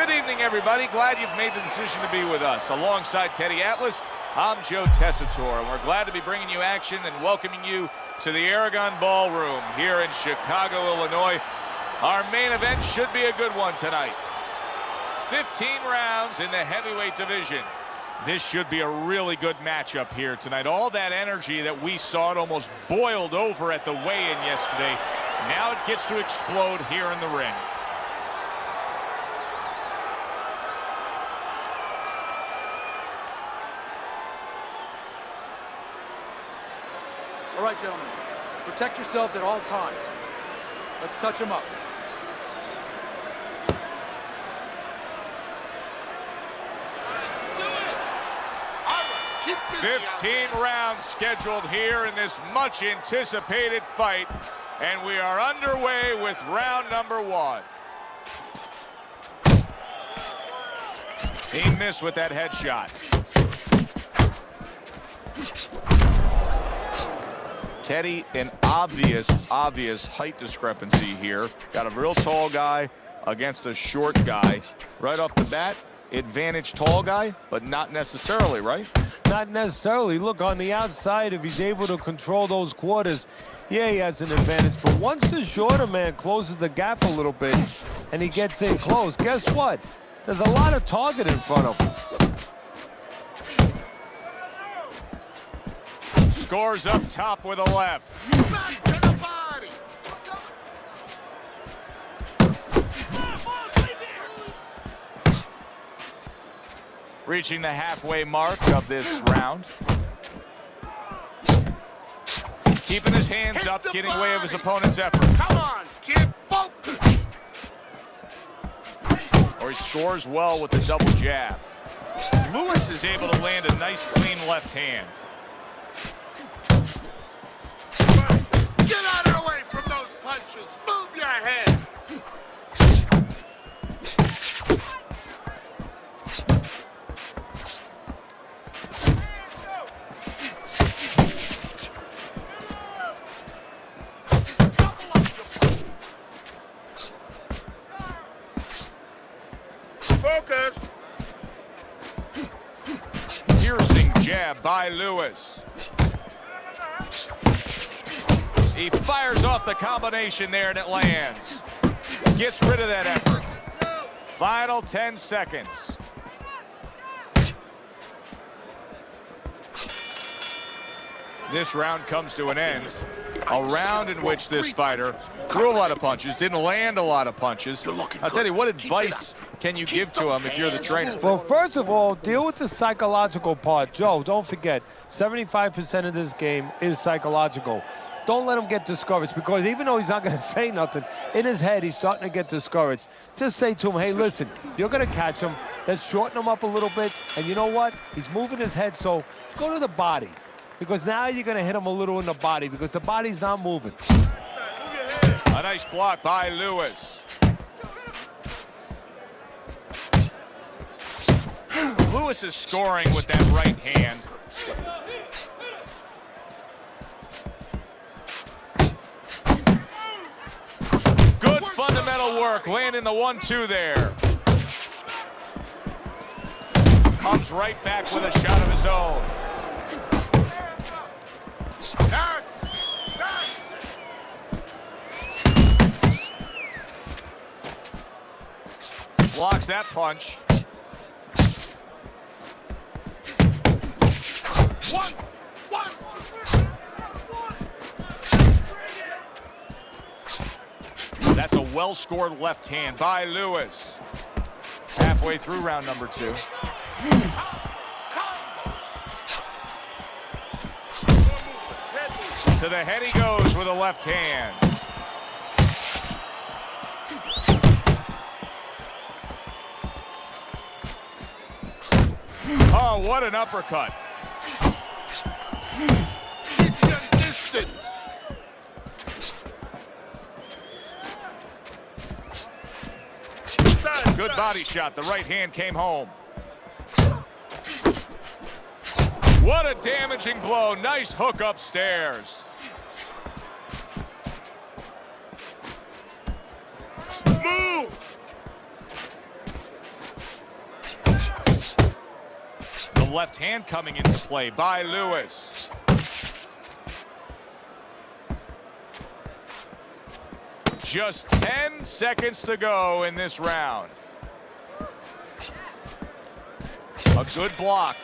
Good evening, everybody. Glad you've made the decision to be with us. Alongside Teddy Atlas, I'm Joe Tessitore, and we're glad to be bringing you action and welcoming you to the Aragon Ballroom here in Chicago, Illinois. Our main event should be a good one tonight. 15 rounds in the heavyweight division. This should be a really good matchup here tonight. All that energy that we saw, it almost boiled over at the weigh-in yesterday. Now it gets to explode here in the ring. All right, gentlemen, protect yourselves at all times. Let's touch them up. 15 rounds scheduled here in this much anticipated fight, and we are underway with round number one. He missed with that headshot. Teddy, an obvious height discrepancy here. Got a real tall guy against a short guy. Right off the bat, advantage tall guy, but not necessarily, right? Not necessarily. Look, on the outside, if he's able to control those quarters, yeah, he has an advantage. But once the shorter man closes the gap a little bit and he gets in close, guess what? There's a lot of target in front of him. Scores up top with a left. Back to the body. Reaching the halfway mark of this round. Keeping his hands up, getting away of his opponent's effort. Come on, kid, focus. Or he scores well with the double jab. Lewis is able to land a nice, clean left hand. Get out of the way from those punches. Move your head. Focus. Piercing jab by Lewis. He fires off the combination there and it lands. Gets rid of that effort. Final 10 seconds. This round comes to an end. A round in which this fighter threw a lot of punches, didn't land a lot of punches. I'll tell you, what advice can you give to him if you're the trainer? Well, first of all, deal with the psychological part. Joe, don't forget, 75% of this game is psychological. Don't let him get discouraged, because even though he's not going to say nothing, in his head, he's starting to get discouraged. Just say to him, hey, listen, you're going to catch him. Let's shorten him up a little bit. And you know what? He's moving his head, so go to the body. Because now you're going to hit him a little in the body, because the body's not moving. A nice block by Lewis. Lewis is scoring with that right hand. Good fundamental work, landing the 1-2 there. Comes right back with a shot of his own. Blocks that punch. One. That's a well-scored left hand by Lewis. Halfway through round number 2. To the head he goes with a left hand. Oh, what an uppercut. Keep your distance. Good body shot. The right hand came home. What a damaging blow. Nice hook upstairs. Move. left hand coming into play by Lewis. Just 10 seconds to go in this round. A good block.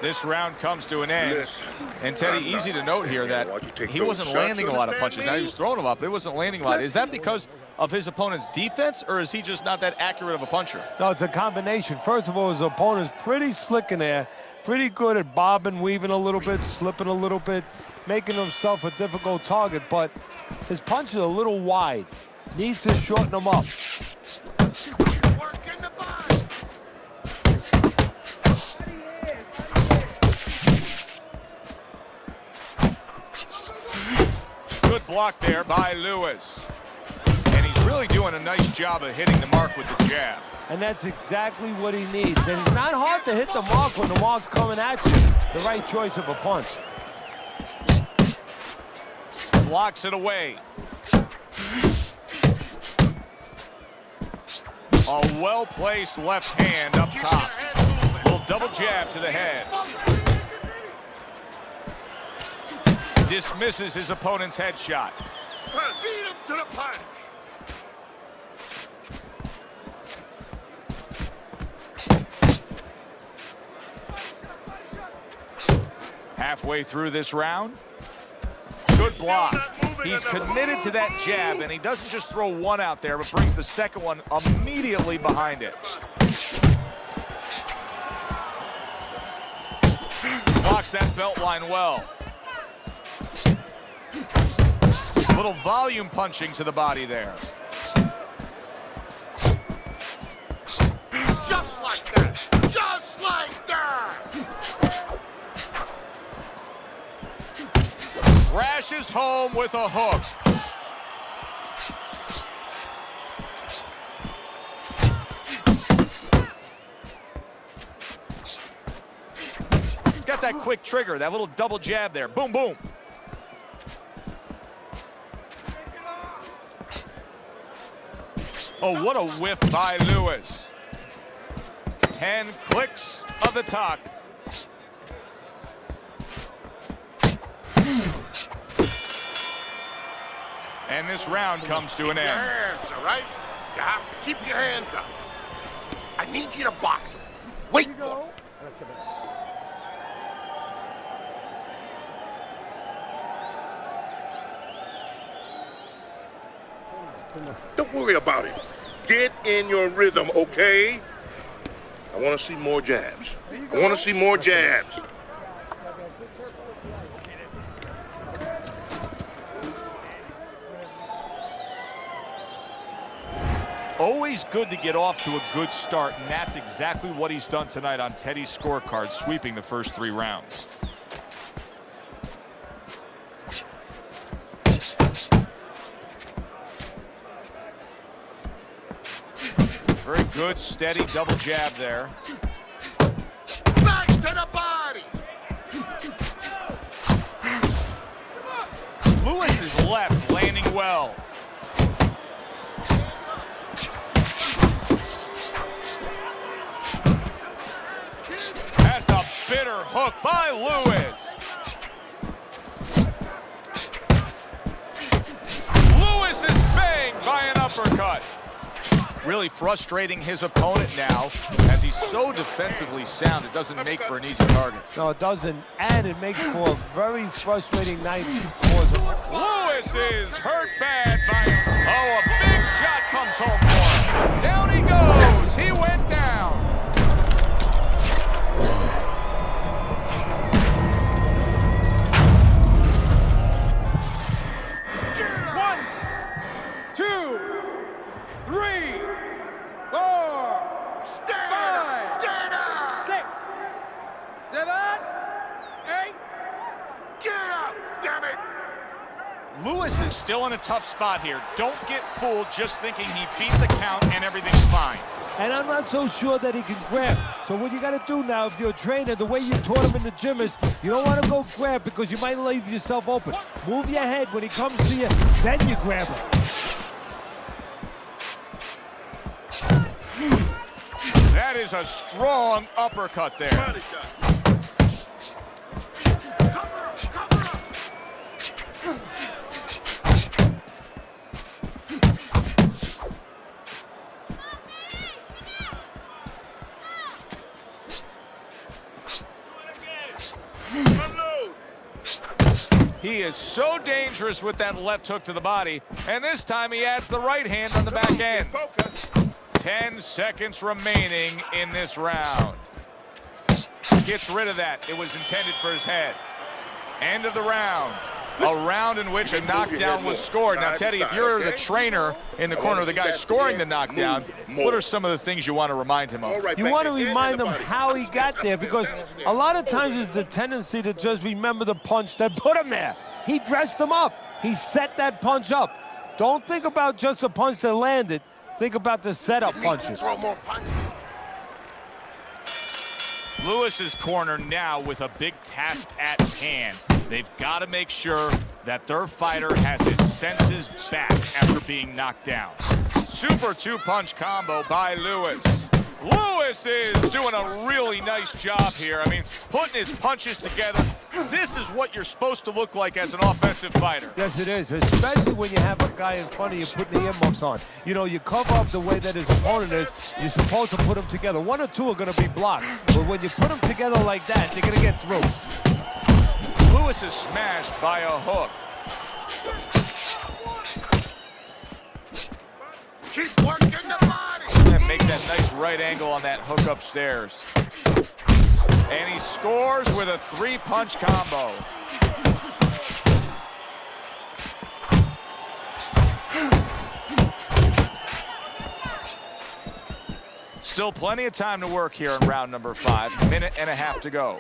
This round comes to an end. Listen, And Teddy, easy to note here that he wasn't landing a lot of punches. Now he was throwing them up, but he wasn't landing a lot. Is that because of his opponent's defense, or is he just not that accurate of a puncher? No, it's a combination. First of all, his opponent's pretty slick in there, pretty good at bobbing, weaving a little bit, slipping a little bit, making himself a difficult target, but his punches are a little wide. Needs to shorten them up. work in the body. Good block there by Lewis. And he's really doing a nice job of hitting the mark with the jab. And that's exactly what he needs. And it's not hard to hit the mark when the mark's coming at you. The right choice of a punch. Blocks it away. A well-placed left hand up Keep top. your head moving. Little double jab to the head. Dismisses his opponent's headshot. Beat him to the punch. Halfway through this round. Good block. He's committed to that jab, and he doesn't just throw one out there, but brings the second one immediately behind it. Blocks that belt line well. Little volume punching to the body there. Just like that. Just like that. Crashes home with a hook. Got that quick trigger, that little double jab there. Boom, boom. Oh, what a whiff by Lewis. 10 clicks of the talk. And this round comes to an Your end. hands, all right? You have to keep your hands up. I need you to box him. Wait for it. Don't worry about it. Get in your rhythm, okay? I want to see more jabs. I want to see more jabs. Always good to get off to a good start, and that's exactly what he's done tonight on Teddy's scorecard, sweeping the first 3 rounds. Very good, steady double jab there. Back to the body. Lewis's left landing well. That's a bitter hook by Lewis. Lewis is banged by an uppercut. Really frustrating his opponent now, as he's so defensively sound, it doesn't make for an easy target. No, it doesn't, and it makes for a very frustrating night for him. Lewis is hurt bad by him. Oh, a big shot comes home for him. Down he goes. He went down. One, two, 3, 4, Stand up. Stand up. 6, 7, 8. Get up, damn it. Lewis is still in a tough spot here. Don't get fooled just thinking he beat the count and everything's fine. And I'm not so sure that he can grab. So what you got to do now, if you're a trainer, the way you taught him in the gym is you don't want to go grab because you might leave yourself open. Move your head when he comes to you, then you grab him. That is a strong uppercut there. Body shot. He is so dangerous with that left hook to the body, and this time he adds the right hand on the back end. 10 seconds remaining in this round. Gets rid of that. It was intended for his head. End of the round. A round in which a knockdown was scored. Now, Teddy, if you're the trainer in the corner of the guy scoring the knockdown, what are some of the things you want to remind him of? You want to remind him how he got there, because a lot of times it's the tendency to just remember the punch that put him there. He dressed him up. He set that punch up. Don't think about just the punch that landed. Think about the setup punches. Lewis's corner now with a big task at hand. They've got to make sure that their fighter has his senses back after being knocked down. Super two-punch combo by Lewis. Lewis is doing a really nice job here. I mean, putting his punches together. This is what you're supposed to look like as an offensive fighter. Yes, it is, especially when you have a guy in front of you putting the earmuffs on. You know, you cover up the way that his opponent is. You're supposed to put them together. One or two are going to be blocked. But when you put them together like that, they're going to get through. Lewis is smashed by a hook. Keep working the body. And makes that nice right angle on that hook upstairs. And he scores with a three-punch combo. Still plenty of time to work here in round number 5. Minute and a half to go.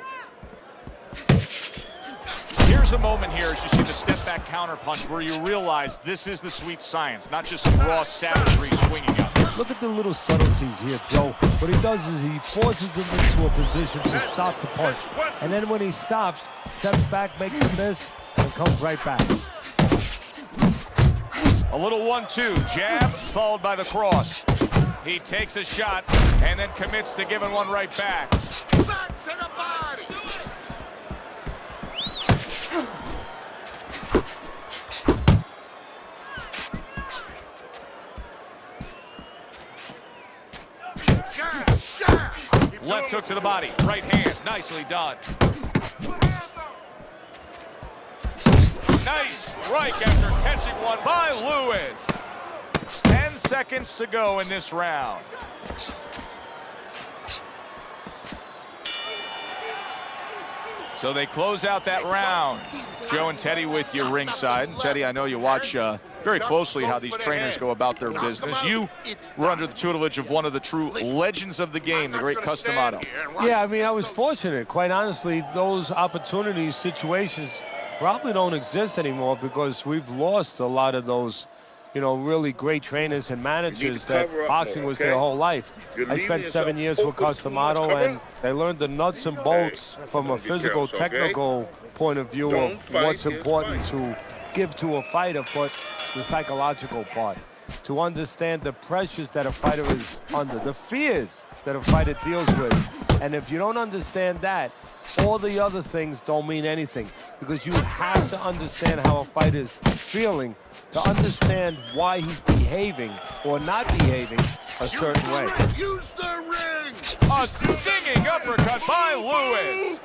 Here's a moment here as you see the step-back counter punch where you realize this is the sweet science, not just some raw savagery swinging up. Look at the little subtleties here, Joe. What he does is he forces him into a position to stop the punch. And then when he stops, steps back, makes a miss, and comes right back. A little 1-2, jab followed by the cross. He takes a shot and then commits to giving one right back. Back to the body. Left hook to the body, right hand, nicely done. Nice strike after catching one by Lewis. 10 seconds to go in this round. So they close out that round. Joe and Teddy with you ringside. And Teddy, I know you watch very closely how these trainers go about their business. You were under the tutelage of one of the true legends of the game, the great Customato. Yeah, I mean, I was fortunate. Quite honestly, those opportunities, situations probably don't exist anymore because we've lost a lot of those, you know, really great trainers and managers that boxing was their whole life. I spent 7 years with Customato, and they learned the nuts and bolts from a physical, technical point of view of what's important to give to a fighter, but the psychological part, to understand the pressures that a fighter is under, the fears that a fighter deals with. And if you don't understand that, all the other things don't mean anything, because you have to understand how a fighter is feeling to understand why he's behaving or not behaving a certain way. Use the ring. A stinging uppercut by Lewis.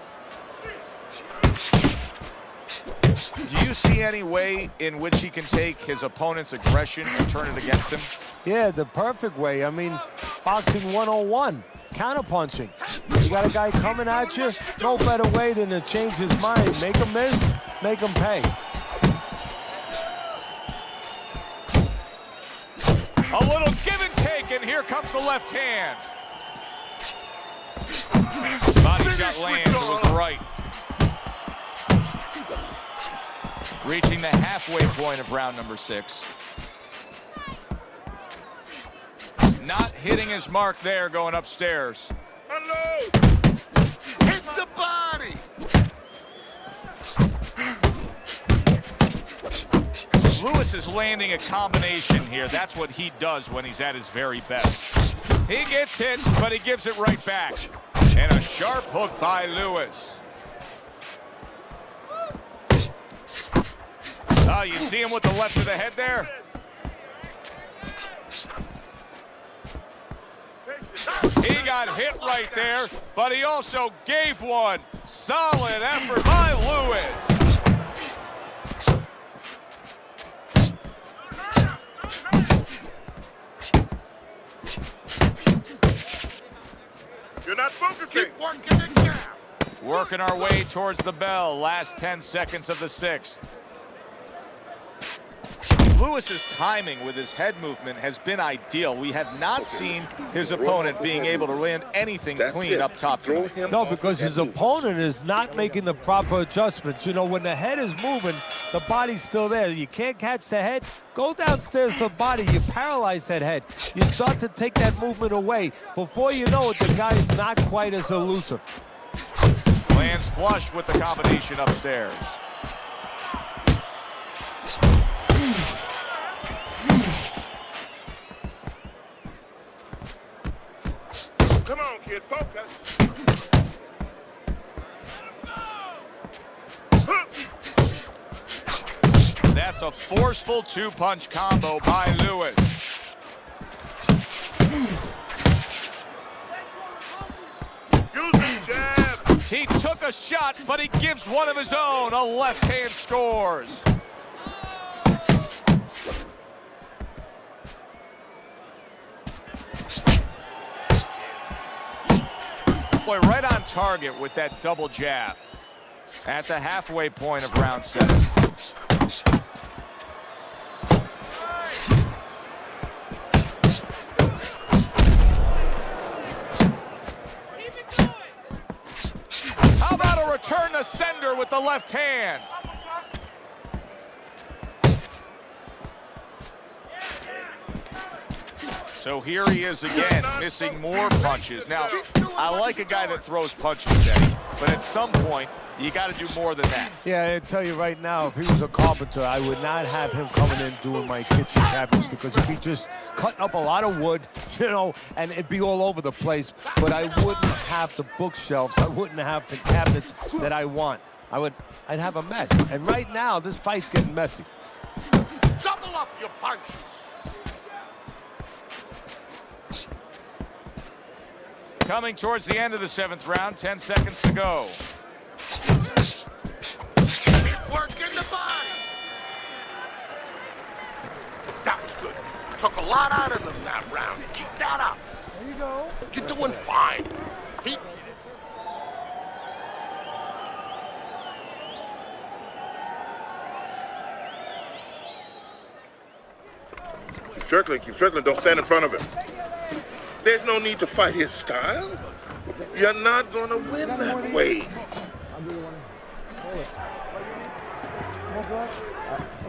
Do you see any way in which he can take his opponent's aggression and turn it against him? Yeah, the perfect way. I mean, boxing 101, counterpunching. You got a guy coming at you, no better way than to change his mind. Make him miss, make him pay. A little give and take, and here comes the left hand. Body shot lands, it was the right. Reaching the halfway point of round number 6. Not hitting his mark there, going upstairs. Hello. Hit the body. Lewis is landing a combination here. That's what he does when he's at his very best. He gets hit, but he gives it right back. And a sharp hook by Lewis. Oh, you see him with the left of the head there? He got hit right there, but he also gave one. Solid effort by Lewis. You're not focusing. Keep working it down. Working our way towards the bell. Last 10 seconds of the 6th. Lewis's timing with his head movement has been ideal. We have not seen his opponent being able to land anything clean up top. No, because his opponent is not making the proper adjustments. You know, when the head is moving, the body's still there. You can't catch the head, go downstairs to the body. You paralyze that head. You start to take that movement away. Before you know it, the guy is not quite as elusive. Lands flush with the combination upstairs. Come on, kid, focus. That's a forceful two-punch combo by Lewis. Use the jab. He took a shot, but he gives one of his own. A left hand scores. Boy, right on target with that double jab. At the halfway point of round 7. How about a return to sender with the left hand? So here he is again, missing more punches. Now, I like a guy that throws punches, Eddie, but at some point, you got to do more than that. Yeah, I tell you right now, if he was a carpenter, I would not have him coming in doing my kitchen cabinets, because he'd be just cutting up a lot of wood, you know, and it'd be all over the place. But I wouldn't have the bookshelves. I wouldn't have the cabinets that I want. I'd have a mess. And right now, this fight's getting messy. Double up your punches. Coming towards the end of the 7th round, 10 seconds to go. Keep working the body. That was good. Took a lot out of them that round. Keep that up. There you go. You're doing fine. Keep. Keep circling. Don't stand in front of him. There's no need to fight his style. You're not going to win that way. I'll do the one. Hold it. More blood?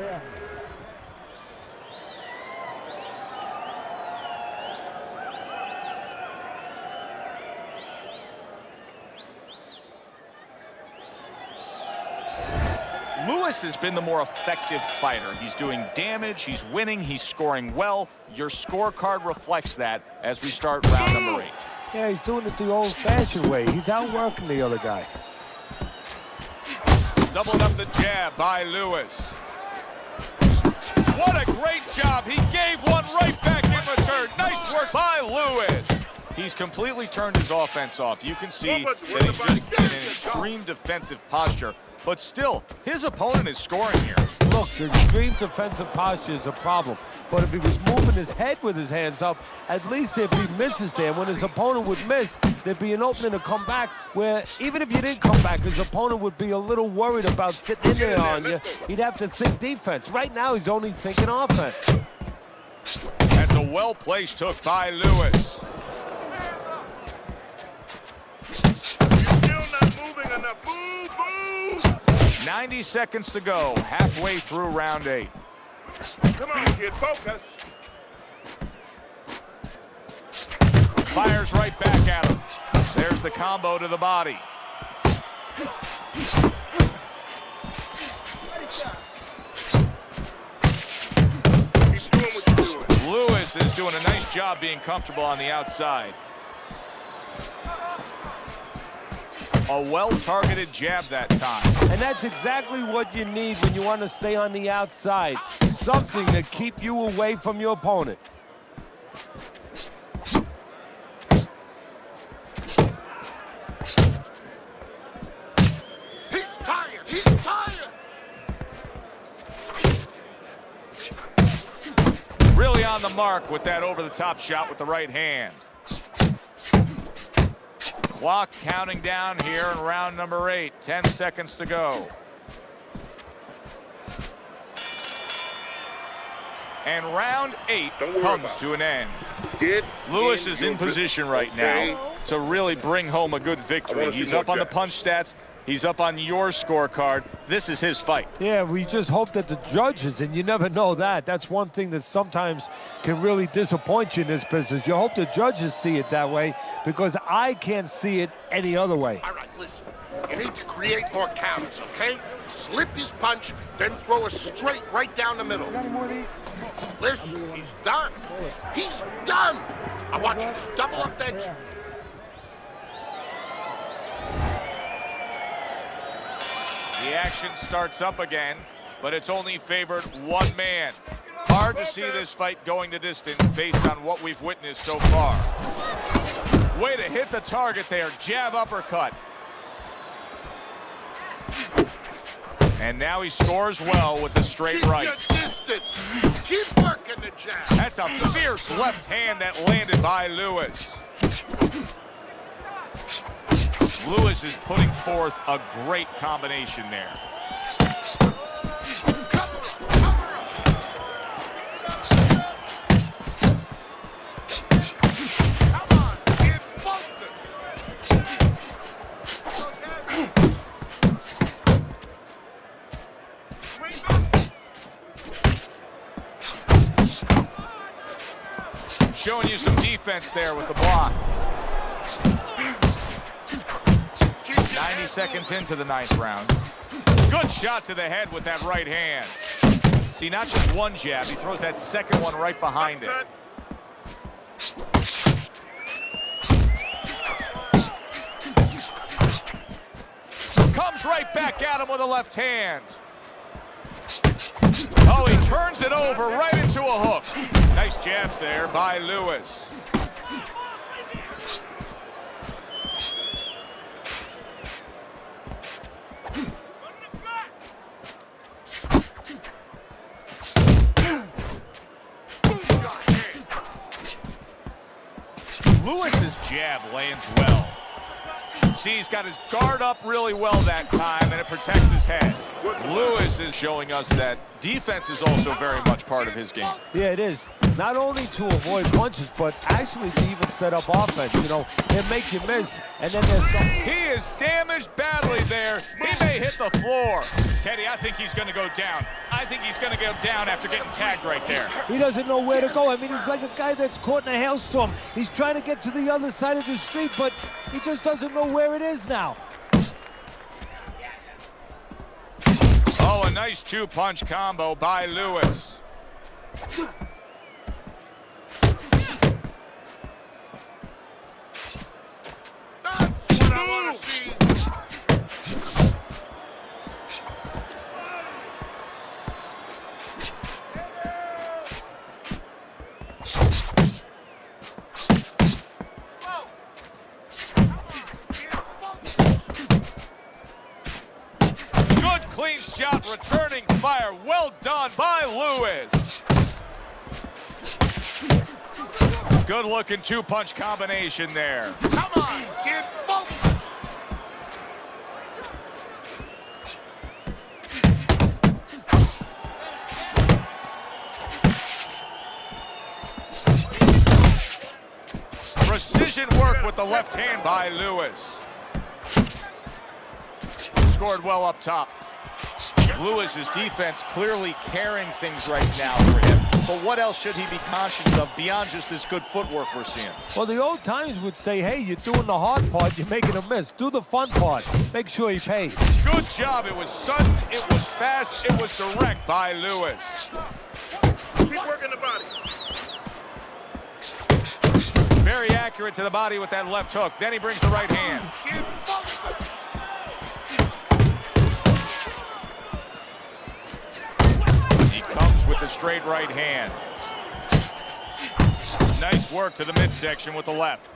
Yeah. Lewis has been the more effective fighter. He's doing damage, he's winning, he's scoring well. Your scorecard reflects that as we start round number 8. Yeah, he's doing it the old-fashioned way. He's outworking the other guy. Doubling up the jab by Lewis. What a great job. He gave one right back in return. Nice work by Lewis. He's completely turned his offense off. You can see that he's just in an extreme defensive posture. But still, his opponent is scoring here. Look, the extreme defensive posture is a problem. But if he was moving his head with his hands up, at least there'd be misses there. And when his opponent would miss, there'd be an opening to come back where even if you didn't come back, his opponent would be a little worried about sitting in there on you. He'd have to think defense. Right now, he's only thinking offense. That's a well-placed hook by Lewis. You're still not moving enough. Move. 90 seconds to go, halfway through round 8. Come on, kid, focus. Fires right back at him. There's the combo to the body. Keep doing what you're doing. Lewis Lewis is doing a nice job being comfortable on the outside. A well-targeted jab that time. And that's exactly what you need when you want to stay on the outside. Something to keep you away from your opponent. He's tired. He's tired. Really on the mark with that over-the-top shot with the right hand. Clock counting down here in round number 8. 10 seconds to go. And round 8 comes to an end. Lewis is in position right now to really bring home a good victory. He's up on the punch stats. He's up on your scorecard. This is his fight. Yeah, we just hope that the judges, and you never know that. That's one thing that sometimes can really disappoint you in this business. You hope the judges see it that way, because I can't see it any other way. All right, listen. You need to create more counters, okay? Slip his punch, then throw a straight right down the middle. Got any more of these? Listen, he's done. He's done. I want you to double up that. Yeah. The action starts up again, but it's only favored one man. Hard to see this fight going the distance based on what we've witnessed so far. Way to hit the target there, jab uppercut. And now he scores well with the straight right. Keep your distance. Keep working the jab. That's a fierce left hand that landed by Lewis. Lewis is putting forth a great combination there. Come on, get Showing you some defense there with the block. 90 seconds into the 9th round. Good shot to the head with that right hand. See, not just one jab, he throws that second one right behind it. Comes right back at him with a left hand. Oh, he turns it over right into a hook. Nice jabs there by Lewis. Lewis's jab lands well. See, he's got his guard up really well that time, and it protects his head. Lewis is showing us that defense is also very much part of his game. Yeah, it is. Not only to avoid punches, but actually to even set up offense. You know, it makes you miss, and then there's some... He is damaged badly there. He may hit the floor. Teddy, I think he's going to go down. I think he's going to go down after getting tagged right there. He doesn't know where to go. I mean, he's like a guy that's caught in a hailstorm. He's trying to get to the other side of the street, but he just doesn't know where it is now. Oh, a nice two-punch combo by Lewis. That's what I want to see. Good clean shot, returning fire. Well done by Lewis. Good looking two-punch combination there. Come on, kid, focus. Precision work with the left hand by Lewis. Scored well up top. Lewis's defense clearly carrying things right now for him. But what else should he be conscious of beyond just this good footwork we're seeing? Well, the old times would say, hey, you're doing the hard part, you're making a miss. Do the fun part. Make sure he pays. Good job. It was sudden, it was fast, it was direct by Lewis. Keep working the body. Very accurate to the body with that left hook. Then he brings the right hand. He comes with the straight right hand. Nice work to the midsection with the left.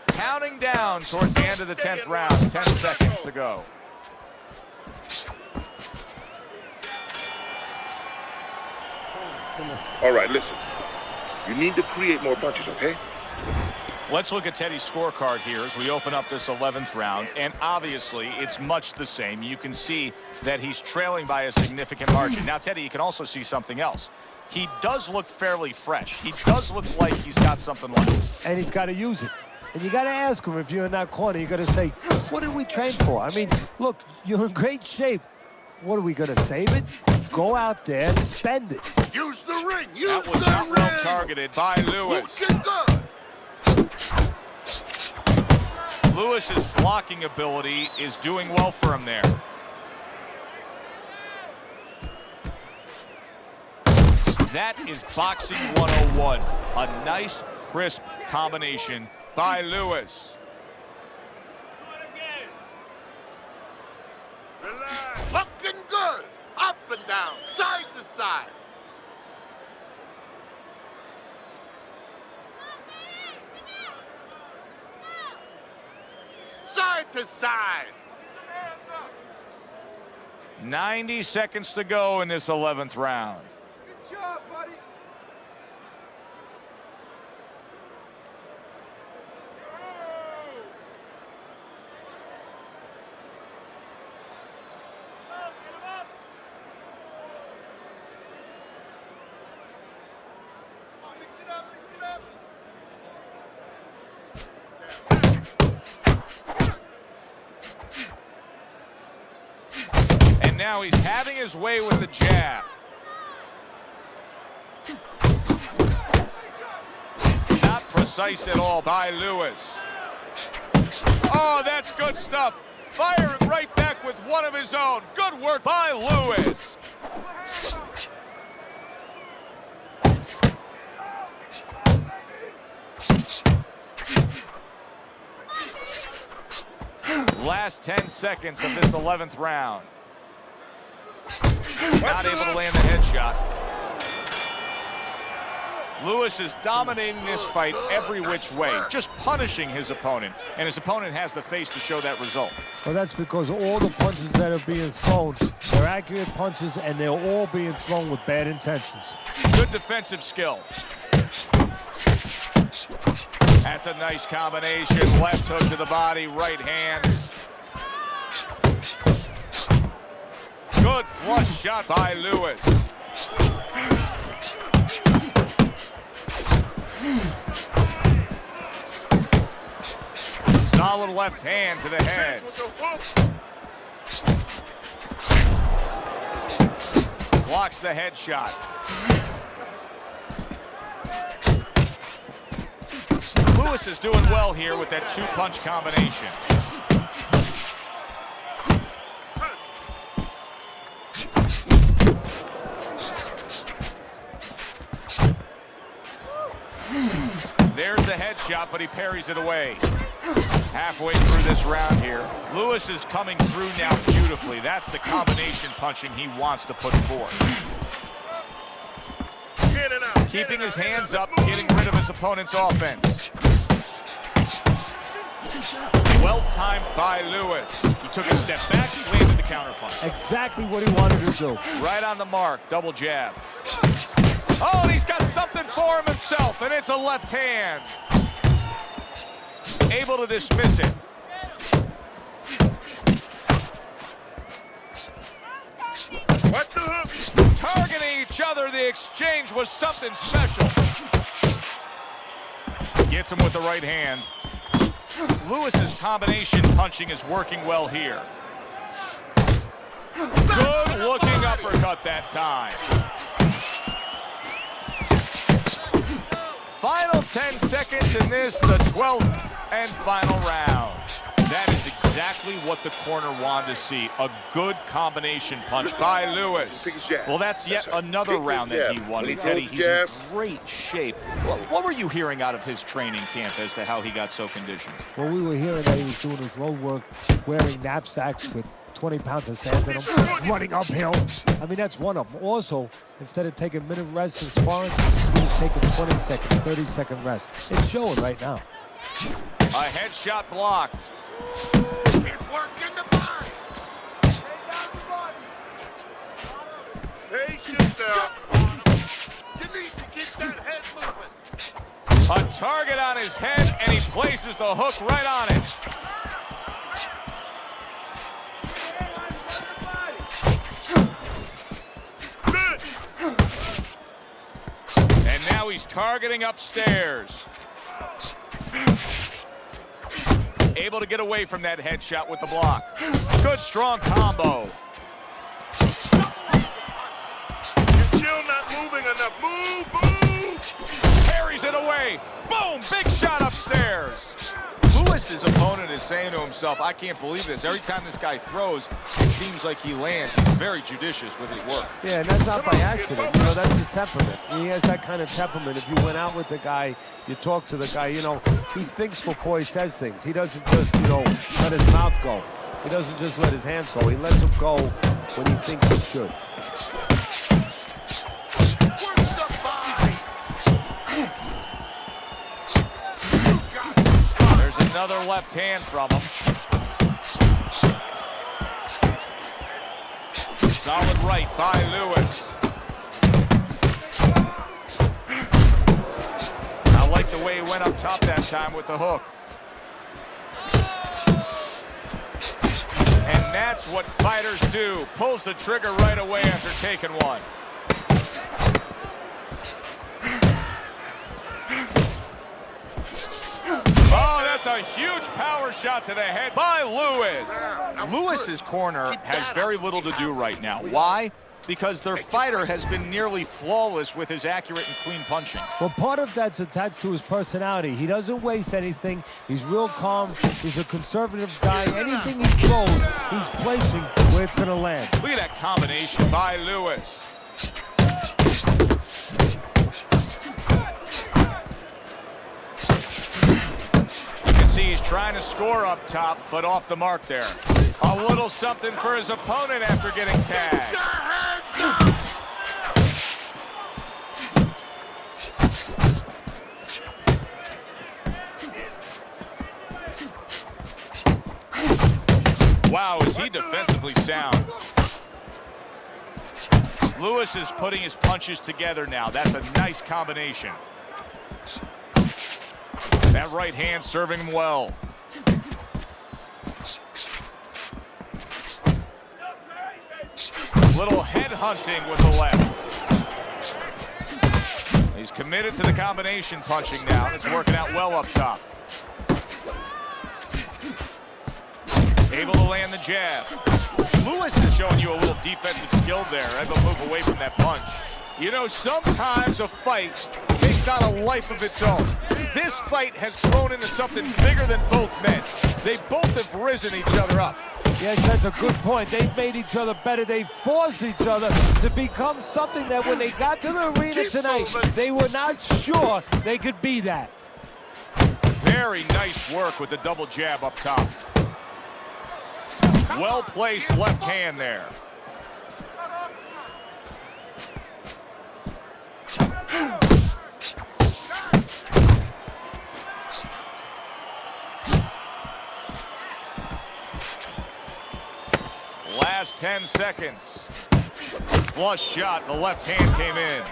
Counting down towards the end of the 10th round. 10 seconds to go. All right, listen. You need to create more punches, okay? Let's look at Teddy's scorecard here as we open up this 11th round. And obviously, it's much the same. You can see that he's trailing by a significant margin. Now, Teddy, you can also see something else. He does look fairly fresh. He does look like he's got something left. And he's got to use it. And you got to ask him, if you're in that corner, you got to say, what did we train for? I mean, look, you're in great shape. What are we going to save it? Go out there and spend it. Use the ring. Use That was not well targeted by Lewis. Lewis's blocking ability is doing well for him there. That is boxing 101. A nice, crisp combination by Lewis. Looking good. Up and down. Side to side. Side to side. 90 seconds to go in this 11th round. Good job, buddy. Now he's having his way with the jab. Not precise at all by Lewis. Oh, that's good stuff. Firing right back with one of his own. Good work by Lewis. Last 10 seconds of this 11th round. Not able to land the headshot. Lewis is dominating this fight every which way, just punishing his opponent. And his opponent has the face to show that result. Well, that's because all the punches that are being thrown, they're accurate punches, and they're all being thrown with bad intentions. Good defensive skill. That's a nice combination. Left hook to the body, right hand. Good flush shot by Lewis. Solid left hand to the head. Blocks the headshot. Lewis is doing well here with that two-punch combination. There's the headshot, but he parries it away. Halfway through this round here. Lewis is coming through now beautifully. That's the combination punching he wants to put forth. Keeping his hands up, getting rid of his opponent's offense. Well timed by Lewis. He took a step back, he landed the counterpunch. Exactly what he wanted to do. Right on the mark, double jab. Oh, and he's got something for him himself, and it's a left hand. Able to dismiss it. Targeting each other, the exchange was something special. Gets him with the right hand. Lewis's combination punching is working well here. Good looking uppercut that time. Final 10 seconds in this, the 12th and final round. That is Exactly what the corner wanted to see. A good combination punch by Lewis. Well, that's yet another round that he won. And Teddy, he's in great shape. What were you hearing out of his training camp as to how he got so conditioned? Well, we were hearing that he was doing his road work, wearing knapsacks with 20 pounds of sand in them, running uphill. I mean, that's one of them. Also, instead of taking minute rest in sparring, he was taking 20-second, 30-second rest. It's showing right now. A headshot blocked. Patience now. You need to get that head moving. A target on his head, and he places the hook right on it. And now he's targeting upstairs. Able to get away from that headshot with the block. Good, strong combo. You're still not moving enough. Move! Carries it away. Boom! Big shot upstairs. Lewis's opponent is saying to himself, I can't believe this. Every time this guy throws, it seems like he lands. He's very judicious with his work. Yeah, and that's not by accident. You know, that's his temperament. He has that kind of temperament. If you went out with the guy, you talk to the guy, you know, he thinks before he says things. He doesn't just, you know, let his mouth go. He doesn't just let his hands go. He lets them go when he thinks he should. Another left hand from him. Solid right by Lewis. I like the way he went up top that time with the hook. And that's what fighters do. Pulls the trigger right away after taking one. A huge power shot to the head by Lewis. Lewis's corner has very little to do right now. Why? Because their fighter has been nearly flawless with his accurate and clean punching. Well, part of that's attached to his personality. He doesn't waste anything. He's real calm. He's a conservative guy. Anything he throws, he's placing where it's going to land. Look at that combination by Lewis. He's trying to score up top, but off the mark there. A little something for his opponent after getting tagged. Wow, is he defensively sound. Lewis is putting his punches together now. That's a nice combination. That right hand serving him well. Little head hunting with the left. He's committed to the combination punching now. It's working out well up top. Able to land the jab. Lewis is showing you a little defensive skill there. Able to move away from that punch. You know, sometimes a fight takes on a life of its own. This fight has grown into something bigger than both men. They both have risen each other up. Yes, that's a good point. They've made each other better. They forced each other to become something that when they got to the arena tonight, they were not sure they could be that. Very nice work with the double jab up top. Well-placed left hand there. Last 10 seconds. Flush shot, the left hand came in.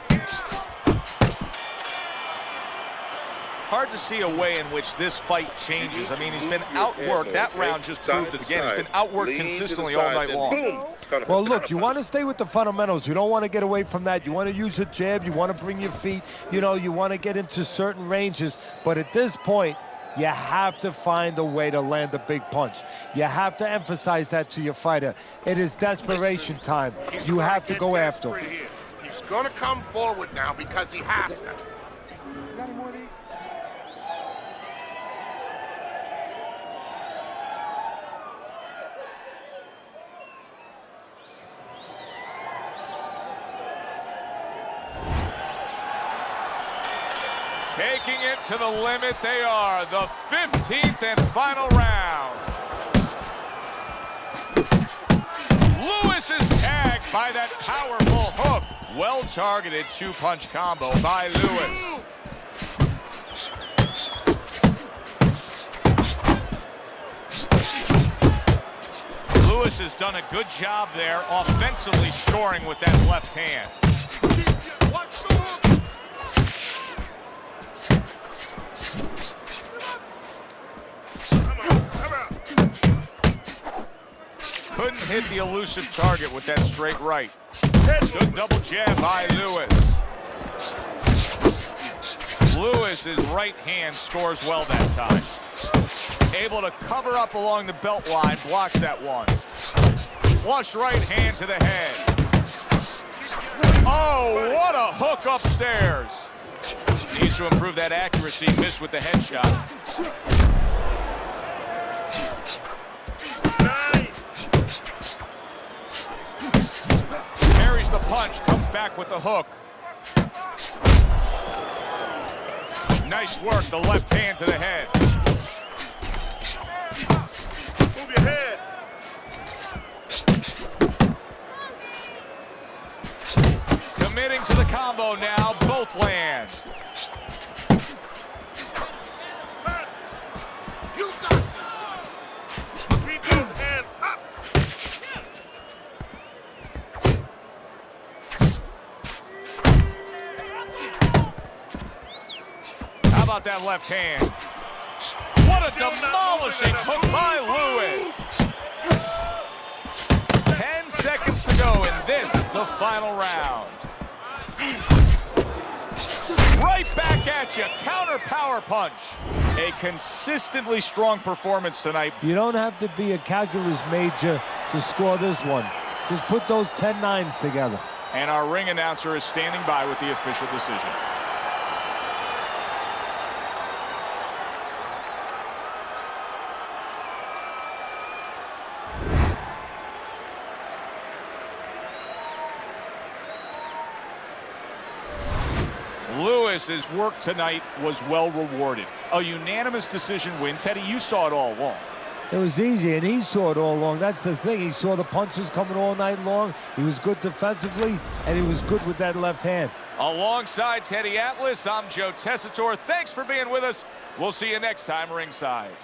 Hard to see a way in which this fight changes. I mean, he's been outworked. That round just proved it again. He's been outworked consistently all night long. Well, look, you want to stay with the fundamentals. You don't want to get away from that. You want to use a jab. You want to bring your feet. You know, you want to get into certain ranges. But at this point, you have to find a way to land a big punch. You have to emphasize that to your fighter. It is desperation time. You have to go after him. He's going to come forward now because he has to. Taking it to the limit, they are. The 15th and final round. Lewis is tagged by that powerful hook. Well-targeted two-punch combo by Lewis. Lewis has done a good job there offensively scoring with that left hand. Couldn't hit the elusive target with that straight right. Good double jab by Lewis. Lewis's right hand scores well that time. Able to cover up along the belt line, blocks that one. Flush right hand to the head. Oh, what a hook upstairs. Needs to improve that accuracy, missed with the headshot. Carries the punch, comes back with the hook. Nice work, the left hand to the head. Move your head. Committing to the combo now, both land. You got this. Keep those hands up. How about that left hand? What a demolishing hook by Lewis. 10 seconds to go in this, the final round. Right back at you, counter power punch. A consistently strong performance tonight. You don't have to be a calculus major to score this one. Just put those 10 nines together. And our ring announcer is standing by with the official decision. Lewis's work tonight was well rewarded. A unanimous decision win. Teddy, you saw it all along. It was easy, and he saw it all along. That's the thing. He saw the punches coming all night long. He was good defensively, and he was good with that left hand. Alongside Teddy Atlas, I'm Joe Tessitore. Thanks for being with us. We'll see you next time ringside.